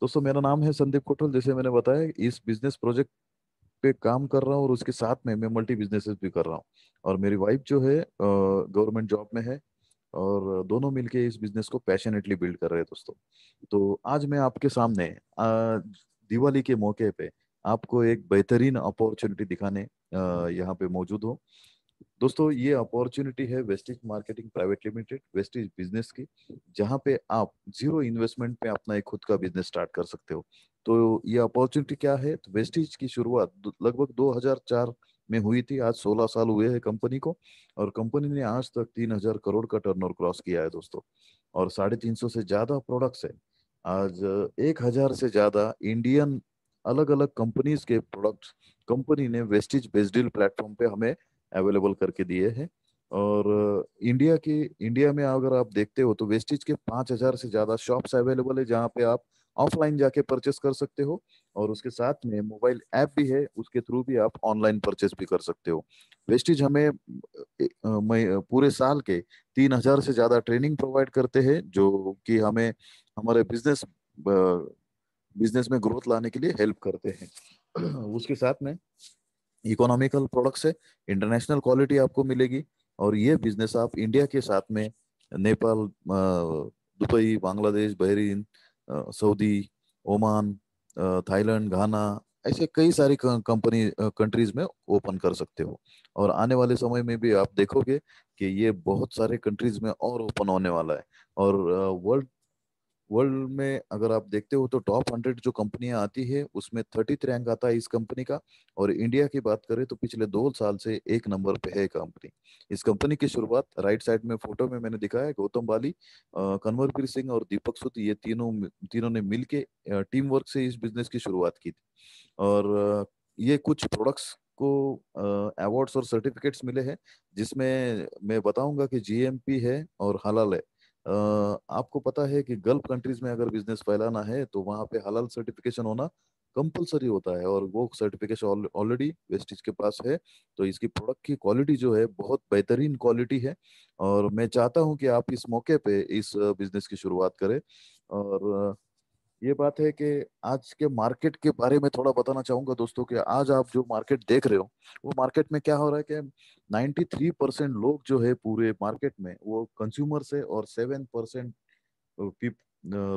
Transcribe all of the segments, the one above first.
दोस्तों मेरा नाम है संदीप कोटल। जैसे मैंने बताया, इस बिजनेस प्रोजेक्ट पे काम कर रहा हूँ और उसके साथ में मैं मल्टी बिजनेसेस भी कर रहा हूँ। और मेरी वाइफ जो है गवर्नमेंट जॉब में है, और दोनों मिलके इस बिजनेस को पैशनेटली बिल्ड कर रहे हैं दोस्तों। तो आज मैं आपके सामने दिवाली के मौके पे आपको एक बेहतरीन अपॉर्चुनिटी दिखाने यहाँ पे मौजूद हूँ। दोस्तों ये अपॉर्चुनिटी है Vestige marketing private limited, Vestige business की, जहाँ पे आप जीरो इन्वेस्टमेंट पे अपना एक खुद का बिजनेस स्टार्ट कर सकते हो। तो ये अपॉर्चुनिटी क्या है? तो वेस्टिज की शुरुआत लगभग 2004 में हुई थी। आज 16 साल हुए हैं कंपनी को, और कंपनी ने आज तक 3000 करोड़ का टर्नओवर क्रॉस किया है दोस्तों। और 350 से ज्यादा प्रोडक्ट्स है। आज 1000 से ज्यादा इंडियन अलग अलग कंपनीज के प्रोडक्ट्स कंपनी ने वेस्टिज बेस्ड प्लेटफॉर्म पे हमें अवेलेबल करके दिए हैं। और इंडिया में अगर आप देखते हो तो वेस्टिज के 5000 से ज्यादा शॉप्स अवेलेबल है, जहाँ पे आप ऑफलाइन जाके परचेस कर सकते हो। और उसके साथ में मोबाइल ऐप भी है, उसके थ्रू भी आप ऑनलाइन परचेस भी कर सकते हो। वेस्टिज हमें पूरे साल के 3000 से ज्यादा ट्रेनिंग प्रोवाइड करते हैं, जो कि हमें हमारे बिजनेस में ग्रोथ लाने के लिए हेल्प करते हैं। उसके साथ में इकोनॉमिकल प्रोडक्ट्स है, इंटरनेशनल क्वालिटी आपको मिलेगी। और ये बिजनेस आप इंडिया के साथ में Nepal, Dubai, Bangladesh, Bahrain, Saudi, Oman, Thailand, Ghana, ऐसे कई सारी कंपनी कंट्रीज में ओपन कर सकते हो। और आने वाले समय में भी आप देखोगे कि ये बहुत सारे कंट्रीज में और ओपन होने वाला है। और वर्ल्ड वर्ल्ड में अगर आप देखते हो तो टॉप 100 जो कंपनियां आती है उसमें 33 रैंक आता है इस कंपनी का। और इंडिया की बात करें तो पिछले 2 साल से एक नंबर पे है कंपनी। इस कंपनी की शुरुआत राइट साइड में फोटो में मैंने दिखाया है, गौतम बाली, कन्वरवीर सिंह और दीपक सूद, ये तीनों तीनों ने मिलके टीम वर्क से इस बिजनेस की शुरुआत की थी। और ये कुछ प्रोडक्ट्स को अवार्ड्स और सर्टिफिकेट्स मिले हैं, जिसमें मैं बताऊंगा कि जीएमपी है और हलाल है। आपको पता है कि गल्फ कंट्रीज में अगर बिजनेस फैलाना है तो वहाँ पे हलाल सर्टिफिकेशन होना कंपलसरी होता है, और वो सर्टिफिकेशन ऑलरेडी वेस्टिज के पास है। तो इसकी प्रोडक्ट की क्वालिटी जो है बहुत बेहतरीन क्वालिटी है। और मैं चाहता हूँ कि आप इस मौके पे इस बिजनेस की शुरुआत करें। और ये बात है कि आज के मार्केट के बारे में थोड़ा बताना चाहूंगा दोस्तों, कि आज आप जो मार्केट देख रहे हो, वो मार्केट में क्या हो रहा है कि 93% लोग जो है पूरे मार्केट में वो कंज्यूमर्स है, और 7%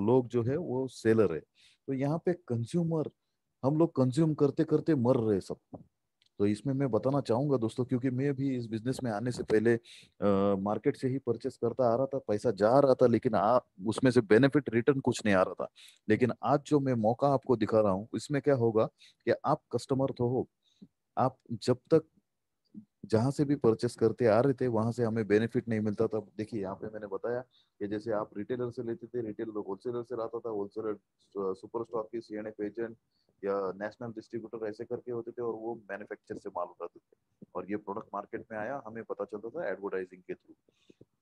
लोग जो है वो सेलर है। तो यहाँ पे कंज्यूमर, हम लोग कंज्यूम करते करते मर रहे सब। तो इसमें मैं बताना चाहूंगा दोस्तों, क्योंकि मैं भी इस बिजनेस में आने से पहले मार्केट से ही परचेस करता आ रहा था, पैसा जा रहा था, लेकिन उसमें से बेनिफिट रिटर्न कुछ नहीं आ रहा था। लेकिन आज जो मैं मौका आपको दिखा रहा हूँ, इसमें क्या होगा कि आप कस्टमर तो हो, आप जब तक जहां से भी परचेस करते आ रहे थे वहां से हमें बेनिफिट नहीं मिलता था। देखिए यहाँ पे मैंने बताया कि जैसे आप रिटेलर से लेते थे, रिटेलर होलसेलर से लाता था, होलसेलर सुपर स्टॉक की सीएनएफ एजेंट या नेशनल डिस्ट्रीब्यूटर ऐसे करके होते थे, और वो मैन्युफैक्चर से माल उठाते थे। और ये प्रोडक्ट मार्केट में आया, हमें पता चलता था एडवर्टाइजिंग के थ्रू।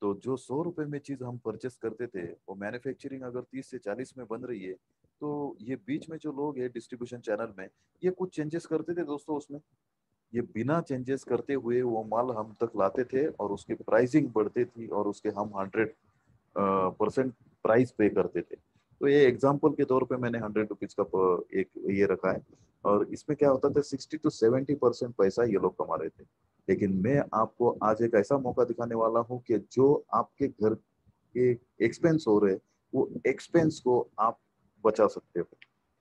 तो जो 100 रुपए में चीज हम परचेस करते थे, वो मैन्युफैक्चरिंग अगर 30 से 40 में बन रही है, तो ये बीच में जो लोग है डिस्ट्रीब्यूशन चैनल में, ये कुछ चेंजेस करते थे दोस्तों उसमें। ये बिना चेंजेस करते हुए वो माल हम तक लाते थे, और उसकी प्राइसिंग बढ़ती थी, और उसके हम 100% प्राइस पे करते थे। तो ये एग्जाम्पल के तौर पे मैंने 100 रुपीज का एक ये रखा है। और इसमें क्या होता था, 60 to 70% पैसा ये लोग कमा रहे थे। लेकिन मैं आपको आज एक ऐसा मौका दिखाने वाला हूँ कि जो आपके घर के एक्सपेंस हो रहे, वो एक्सपेंस को आप बचा सकते हो।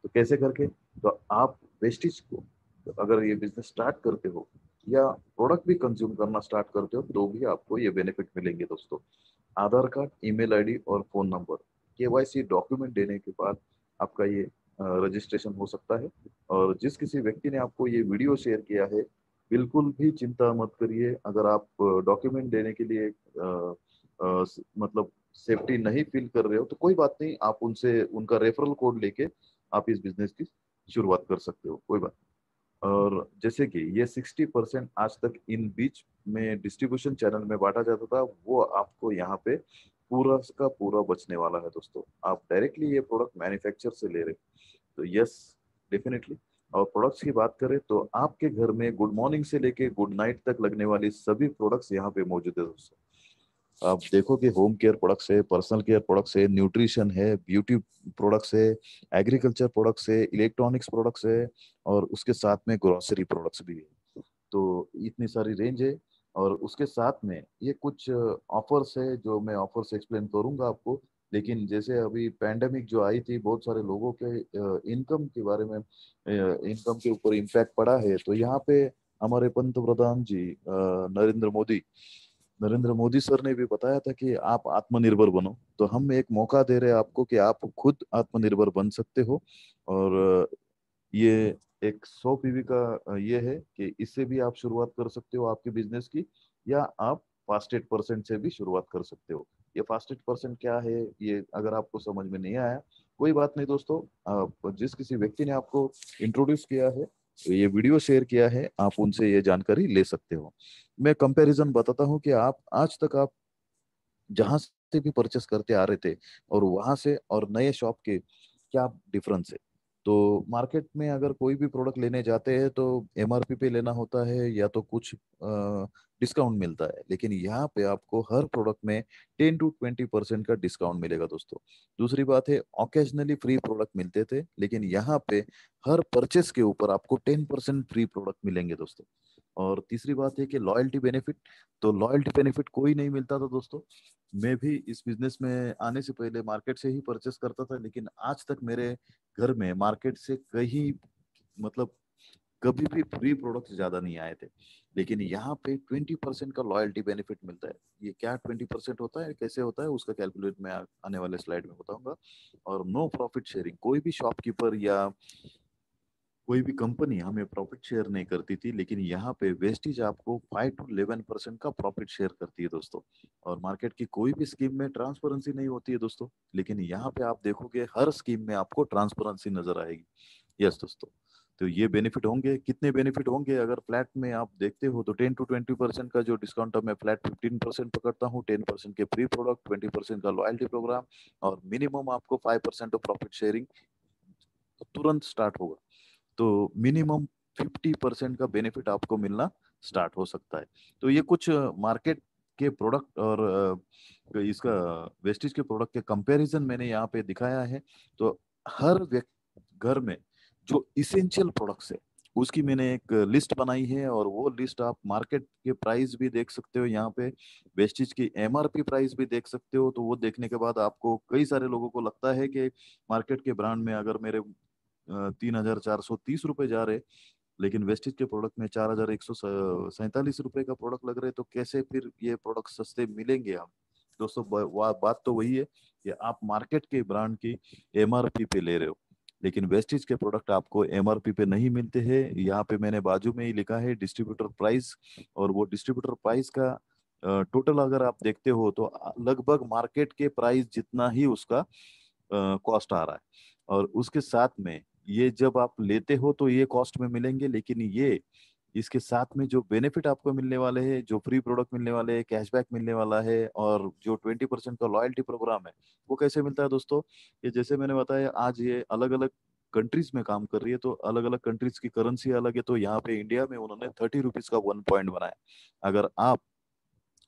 तो कैसे करके? तो आप वेस्टेज को, अगर ये बिजनेस स्टार्ट करते हो या प्रोडक्ट भी कंज्यूम करना स्टार्ट करते हो, तो भी आपको ये बेनिफिट मिलेंगे दोस्तों। आधार कार्ड, ईमेल आईडी और फोन नंबर, केवाईसी डॉक्यूमेंट देने के बाद आपका ये रजिस्ट्रेशन हो सकता है। और जिस किसी व्यक्ति ने आपको ये वीडियो शेयर किया है, बिल्कुल भी चिंता मत करिए। अगर आप डॉक्यूमेंट देने के लिए मतलब सेफ्टी नहीं फील कर रहे हो, तो कोई बात नहीं, आप उनसे उनका रेफरल कोड लेके आप इस बिजनेस की शुरुआत कर सकते हो, कोई बात। और जैसे कि ये 60% आज तक इन बीच में डिस्ट्रीब्यूशन चैनल में बांटा जाता था, वो आपको यहाँ पे पूरा का पूरा बचने वाला है दोस्तों। आप डायरेक्टली ये प्रोडक्ट मैन्युफैक्चर से ले रहे हो। तो यस, डेफिनेटली। और प्रोडक्ट्स की बात करें तो आपके घर में गुड मॉर्निंग से लेके गुड नाइट तक लगने वाली सभी प्रोडक्ट्स यहाँ पे मौजूद है दोस्तों। आप देखोगे होम केयर प्रोडक्ट्स है, पर्सनल केयर प्रोडक्ट्स है, न्यूट्रिशन है, ब्यूटी प्रोडक्ट्स है, एग्रीकल्चर प्रोडक्ट्स है, इलेक्ट्रॉनिक्स प्रोडक्ट्स है, और उसके साथ में ग्रोसरी प्रोडक्ट्स भी है। तो इतनी सारी रेंज है। और उसके साथ में ये कुछ ऑफर्स है जो मैं ऑफर्स एक्सप्लेन करूंगा आपको। लेकिन जैसे अभी पैंडेमिक जो आई थी, बहुत सारे लोगों के इनकम के बारे में, इनकम के ऊपर इम्पैक्ट पड़ा है। तो यहाँ पे हमारे पंतप्रधान जी नरेंद्र मोदी सर ने भी बताया था कि आप आत्मनिर्भर बनो। तो हम एक मौका दे रहे हैं आपको कि आप खुद आत्मनिर्भर बन सकते हो। और ये एक 100 पीवी का ये है कि इससे भी आप शुरुआत कर सकते हो आपके बिजनेस की, या आप फास्टेड परसेंट से भी शुरुआत कर सकते हो। ये फास्टेड परसेंट क्या है, ये अगर आपको समझ में नहीं आया, कोई बात नहीं दोस्तों। जिस किसी व्यक्ति ने आपको इंट्रोड्यूस किया है, ये वीडियो शेयर किया है, आप उनसे ये जानकारी ले सकते हो। मैं कंपैरिजन बताता हूँ कि आप आज तक आप जहां से भी परचेस करते आ रहे थे और वहां से और नए शॉप के क्या डिफरेंस है। तो मार्केट में अगर कोई भी प्रोडक्ट लेने जाते हैं तो एमआरपी पे लेना होता है, या तो कुछ डिस्काउंट मिलता है। लेकिन यहाँ पे आपको हर प्रोडक्ट में 10 to 20% का डिस्काउंट मिलेगा दोस्तों। दूसरी बात है, ऑकेजनली फ्री प्रोडक्ट मिलते थे, लेकिन यहाँ पे हर परचेस के ऊपर आपको 10% फ्री प्रोडक्ट मिलेंगे दोस्तों। और तीसरी बात है कि लॉयल्टी बेनिफिट। तो लॉयल्टी बेनिफिट कोई नहीं मिलता था दोस्तों। मैं भी इस बिजनेस में आने से पहले मार्केट से ही परचेस करता था, लेकिन आज तक मेरे घर में मार्केट से कहीं, मतलब कभी भी फ्री प्रोडक्ट ज्यादा नहीं आए थे। लेकिन यहाँ पे 20% का लॉयल्टी बेनिफिट मिलता है। ये क्या 20% होता है, कैसे होता है, उसका कैलकुलेट मैं आने वाले स्लाइड में बताऊंगा। और नो प्रॉफिट शेयरिंग, कोई भी शॉपकीपर या कोई भी कंपनी हमें प्रॉफिट शेयर नहीं करती थी, लेकिन यहाँ पे वेस्टीज आपको 5 to 11% का प्रॉफिट शेयर करती है दोस्तों। और मार्केट की कोई भी स्कीम में ट्रांसपेरेंसी नहीं होती है दोस्तों, लेकिन यहाँ पे आप देखोगे हर स्कीम में आपको ट्रांसपेरेंसी नजर आएगी। यस दोस्तों। तो ये बेनिफिट होंगे, कितने बेनिफिट होंगे अगर फ्लैट में आप देखते हो तो 10 to 20% का जो डिस्काउंट है, मैं फ्लैट 15% पकड़ता हूँ। 10% के फ्री प्रोडक्ट, 20% का लॉयल्टी प्रोग्राम, और मिनिमम आपको 5% ऑफ प्रॉफिट शेयरिंग तुरंत स्टार्ट होगा। तो मिनिमम 50% का बेनिफिट आपको मिलना स्टार्ट हो सकता है। तो ये कुछ मार्केट के प्रोडक्ट और इसका वेस्टेज के प्रोडक्ट के कंपैरिजन मैंने यहाँ पे दिखाया है। तो हर व्यक्ति घर में जो इसेंशियल प्रोडक्ट्स है उसकी मैंने एक लिस्ट बनाई है, और वो लिस्ट आप मार्केट के प्राइस भी देख सकते हो, यहाँ पे वेस्टेज की एमआरपी प्राइस भी देख सकते हो। तो वो देखने के बाद आपको, कई सारे लोगों को लगता है कि मार्केट के ब्रांड में अगर मेरे 3,430 रुपए जा रहे, लेकिन वेस्टेज के प्रोडक्ट में 4,147 रुपए का प्रोडक्ट लग रहे, तो कैसे फिर ये प्रोडक्ट सस्ते मिलेंगे हम दोस्तों। बात तो वही है कि आप मार्केट के ब्रांड की एमआरपी पे ले रहे हो, लेकिन वेस्टेज के प्रोडक्ट आपको एमआरपी पे नहीं मिलते हैं। यहाँ पे मैंने बाजू में ही लिखा है डिस्ट्रीब्यूटर प्राइस, और वो डिस्ट्रीब्यूटर प्राइस का टोटल अगर आप देखते हो तो लगभग मार्केट के प्राइस जितना ही उसका कॉस्ट आ रहा है। और उसके साथ में ये जब आप लेते हो तो ये कॉस्ट में मिलेंगे, लेकिन ये इसके साथ में जो बेनिफिट आपको मिलने वाले हैं, जो फ्री प्रोडक्ट मिलने वाले हैं, कैशबैक मिलने वाला है, और जो 20% का लॉयल्टी प्रोग्राम है, वो कैसे मिलता है दोस्तों। ये जैसे मैंने बताया, आज ये अलग अलग कंट्रीज में काम कर रही है, तो अलग अलग कंट्रीज की करेंसी अलग है। तो यहाँ पे इंडिया में उन्होंने 30 रुपीज का 1 पॉइंट बनाया। अगर आप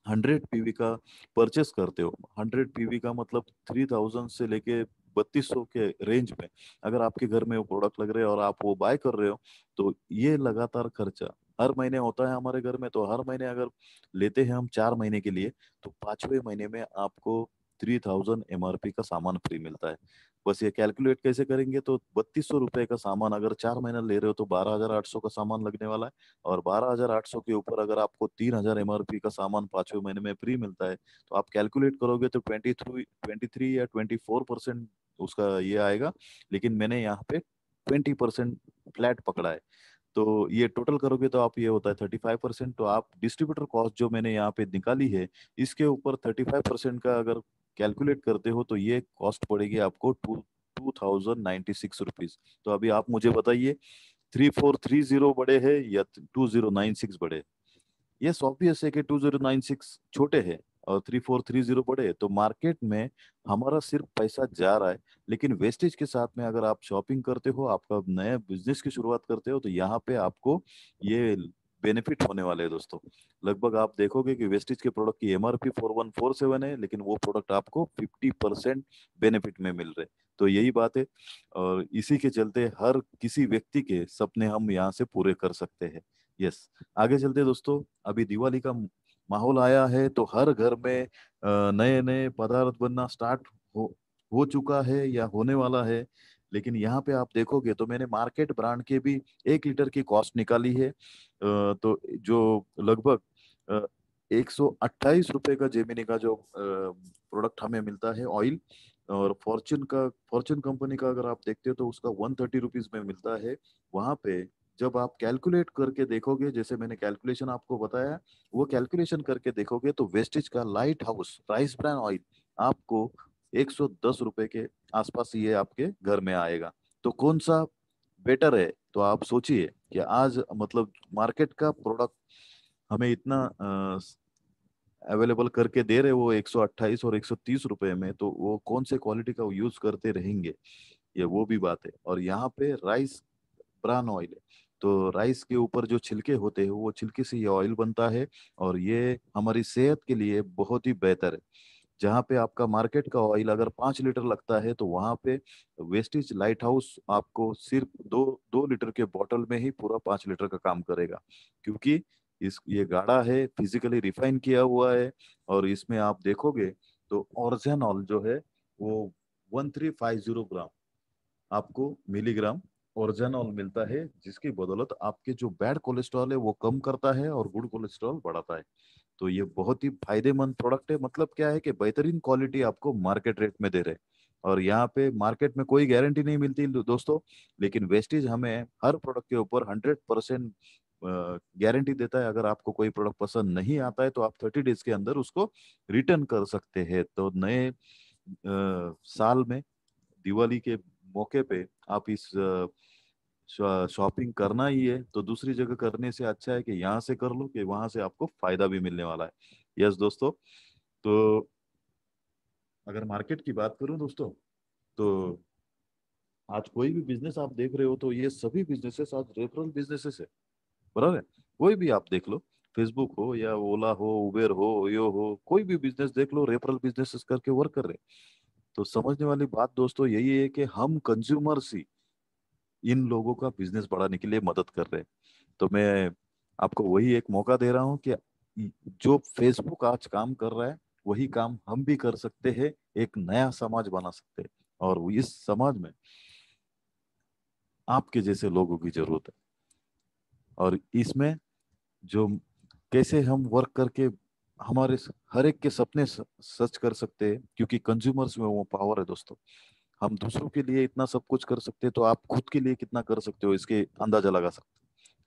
100 पीवी का परचेस करते हो, 100 पीवी का मतलब 3,000 से लेके 3200 के रेंज में अगर आपके घर में वो प्रोडक्ट लग रहे हैं और आप वो बाय कर रहे हो, तो ये लगातार खर्चा हर महीने होता है हमारे घर में। तो हर महीने अगर लेते हैं हम 4 महीने के लिए, तो 5वें महीने में आपको 3,000 एमआरपी का सामान फ्री मिलता है। बस ये कैलकुलेट कैसे करेंगे, तो 3200 रुपए का सामान अगर 4 महीना ले रहे हो तो 12,800 का सामान लगने वाला है। और 12,800 के ऊपर अगर आपको 3,000 एमआरपी का सामान 5वें महीने में फ्री मिलता है, तो आप कैलकुलेट करोगे तो 23 या 24% उसका ये आएगा। लेकिन मैंने यहाँ पे 20% फ्लैट पकड़ा है। तो ये टोटल करोगे तो आप, ये होता है 35%। तो आप डिस्ट्रीब्यूटर कॉस्ट जो मैंने यहाँ पे निकाली है, इसके ऊपर 35% का अगर कैलकुलेट करते हो, तो ये कॉस्ट पड़ेगी आपको 2,096 रुपीज। तो अभी आप मुझे बताइए, 3,430 बड़े हैं या 2,096 बड़े? यस, ऑब्वियस है कि 2,096 छोटे हैं और 3,430 बड़े हैं। तो मार्केट में हमारा सिर्फ पैसा जा रहा है। लेकिन वेस्टेज के साथ में अगर आप शॉपिंग करते हो, आपका नया बिजनेस की शुरुआत करते हो, तो यहाँ पे आपको ये बेनिफिट होने वाले हैं दोस्तों। लगभग आप देखोगे कि वेस्टेज के प्रोडक्ट की एमआरपी 4147 है, लेकिन वो प्रोडक्ट आपको 50% बेनिफिट में मिल रहे। तो यही बात है, और इसी के चलते हर किसी व्यक्ति के सपने हम यहाँ से पूरे कर सकते हैं। यस, आगे चलते दोस्तों। अभी दिवाली का माहौल आया है, तो हर घर में नए नए पदार्थ बनना स्टार्ट हो चुका है या होने वाला है। लेकिन यहाँ पे आप देखोगे तो मैंने मार्केट ब्रांड के भी 1 लीटर की कॉस्ट निकाली है। तो जो लगभग 128 रुपए का जेमिनी का जो प्रोडक्ट हमें मिलता है ऑयल, और फॉर्च्यून कंपनी का अगर आप देखते हो तो उसका 130 रुपीज में मिलता है। वहां पे जब आप कैलकुलेट करके देखोगे, जैसे मैंने कैलकुलेशन आपको बताया, वो कैलकुलेशन करके देखोगे तो वेस्टेज का light house rice bran oil आपको 110 रुपए के आसपास ये आपके घर में आएगा। तो कौन सा बेटर है? तो आप सोचिए कि आज मतलब मार्केट का प्रोडक्ट हमें इतना अवेलेबल करके दे रहे वो 128 और 130 रुपए में, तो वो कौन से क्वालिटी का यूज करते रहेंगे, ये वो भी बात है। और यहाँ पे राइस ब्रान ऑयल है, तो राइस के ऊपर जो छिलके होते हैं वो छिलके से ये ऑयल बनता है, और ये हमारी सेहत के लिए बहुत ही बेहतर है। जहाँ पे आपका मार्केट का ऑयल अगर 5 लीटर लगता है, तो वहां पे वेस्टेज लाइट हाउस आपको सिर्फ 2 2 लीटर के बॉटल में ही पूरा 5 लीटर का काम करेगा, क्योंकि इस ये गाढ़ा है, फिजिकली रिफाइन किया हुआ है। और इसमें आप देखोगे तो ऑर्जेनॉल जो है वो 1350 ग्राम आपको मिलीग्राम ओर्जेनॉल मिलता है, जिसकी बदौलत आपके जो बैड कोलेस्ट्रॉल है वो कम करता है और गुड कोलेस्ट्रॉल बढ़ाता है। तो ये बहुत ही फायदेमंद प्रोडक्ट है। मतलब क्या है कि बेहतरीन क्वालिटी आपको मार्केट रेट में दे रहे हैं। और यहाँ पे मार्केट में कोई गारंटी नहीं मिलती दोस्तों, लेकिन वेस्टेज हमें हर प्रोडक्ट के ऊपर 100% गारंटी देता है। अगर आपको कोई प्रोडक्ट पसंद नहीं आता है तो आप 30 डेज के अंदर उसको रिटर्न कर सकते हैं। तो नए साल में दिवाली के मौके पे आप इस शॉपिंग करना ही है तो दूसरी जगह करने से अच्छा है कि यहाँ से कर लो, कि वहां से आपको फायदा भी मिलने वाला है। यस दोस्तों। तो अगर मार्केट की बात करूं दोस्तों, तो आज कोई भी बिजनेस आप देख रहे हो तो ये सभी बिजनेसेस आज रेफरल बिजनेसेस है। बराबर है? कोई भी आप देख लो, फेसबुक हो या ओला हो, उबेर हो, यो हो, कोई भी बिजनेस देख लो, रेफरल बिजनेसेस करके वर्क कर रहे हैं। तो समझने वाली बात दोस्तों यही है कि हम कंज्यूमर्स ही इन लोगों का बिजनेस बढ़ाने के लिए मदद कर रहे हैं। तो मैं आपको वही एक मौका दे रहा हूं कि जो फेसबुक आज काम कर रहा है वही काम हम भी कर सकते हैं, एक नया समाज बना सकते हैं। और इस समाज में आपके जैसे लोगों की जरूरत है। और इसमें जो कैसे हम वर्क करके हमारे हर एक के सपने सच कर सकते हैं, क्योंकि कंज्यूमर्स में वो पावर है दोस्तों। हम दूसरों के लिए इतना सब कुछ कर सकते हैं, तो आप खुद के लिए कितना कर सकते हो इसके अंदाजा लगा सकते हैं।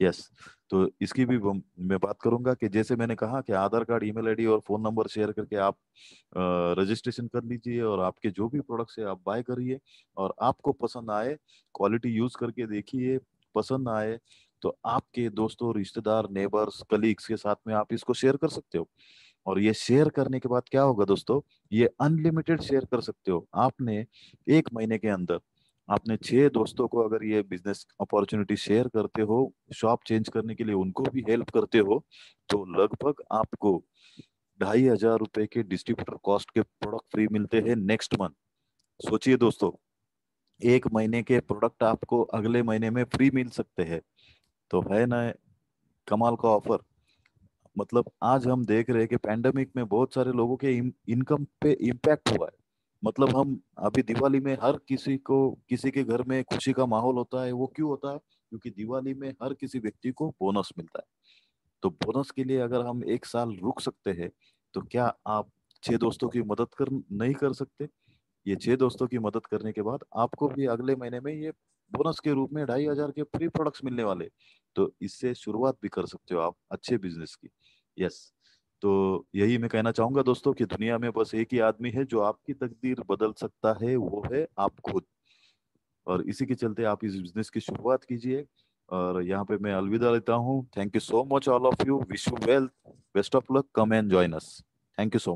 यस। तो इसकी भी मैं बात करूंगा कि जैसे मैंने कहा कि आधार कार्ड, ईमेल आईडी और फोन नंबर शेयर करके आप रजिस्ट्रेशन कर लीजिए, और आपके जो भी प्रोडक्ट्स है आप बाय करिए। और आपको पसंद आए, क्वालिटी यूज करके देखिए, पसंद आए तो आपके दोस्तों, रिश्तेदार, नेबर्स, कलीग्स के साथ में आप इसको शेयर कर सकते हो। और ये शेयर करने के बाद क्या होगा दोस्तों, ये अनलिमिटेड शेयर कर सकते हो। आपने 1 महीने के अंदर आपने 6 दोस्तों को अगर ये बिजनेस अपॉर्चुनिटी शेयर करते हो, शॉप चेंज करने के लिए उनको भी हेल्प करते हो, तो लगभग आपको 2500 रुपए के डिस्ट्रीब्यूटर कॉस्ट के प्रोडक्ट फ्री मिलते हैं नेक्स्ट मंथ। सोचिए दोस्तों, 1 महीने के प्रोडक्ट आपको अगले महीने में फ्री मिल सकते हैं। तो है ना कमाल का ऑफर। मतलब आज हम देख रहे हैं कि पैंडेमिक में बहुत सारे लोगों के इनकम पे इम्पैक्ट हुआ है। मतलब हम अभी दिवाली में हर किसी को, किसी के घर में खुशी का माहौल होता है। वो क्यों होता है? क्योंकि दिवाली में हर किसी व्यक्ति को बोनस मिलता है। तो बोनस के लिए अगर हम 1 साल रुक सकते हैं, तो क्या आप 6 दोस्तों की मदद कर नहीं कर सकते? ये 6 दोस्तों की मदद करने के बाद आपको भी अगले महीने में ये बोनस के रूप में 2500 के फ्री प्रोडक्ट्स मिलने वाले। तो इससे शुरुआत भी कर सकते हो आप अच्छे बिजनेस की। यस। तो यही मैं कहना चाहूंगा दोस्तों कि दुनिया में बस एक ही आदमी है जो आपकी तकदीर बदल सकता है, वो है आप खुद। और इसी के चलते आप इस बिजनेस की शुरुआत कीजिए। और यहाँ पे मैं अलविदा लेता हूँ। Thank you so much all of you, wish you well, best of luck, come and join us. Thank you so much.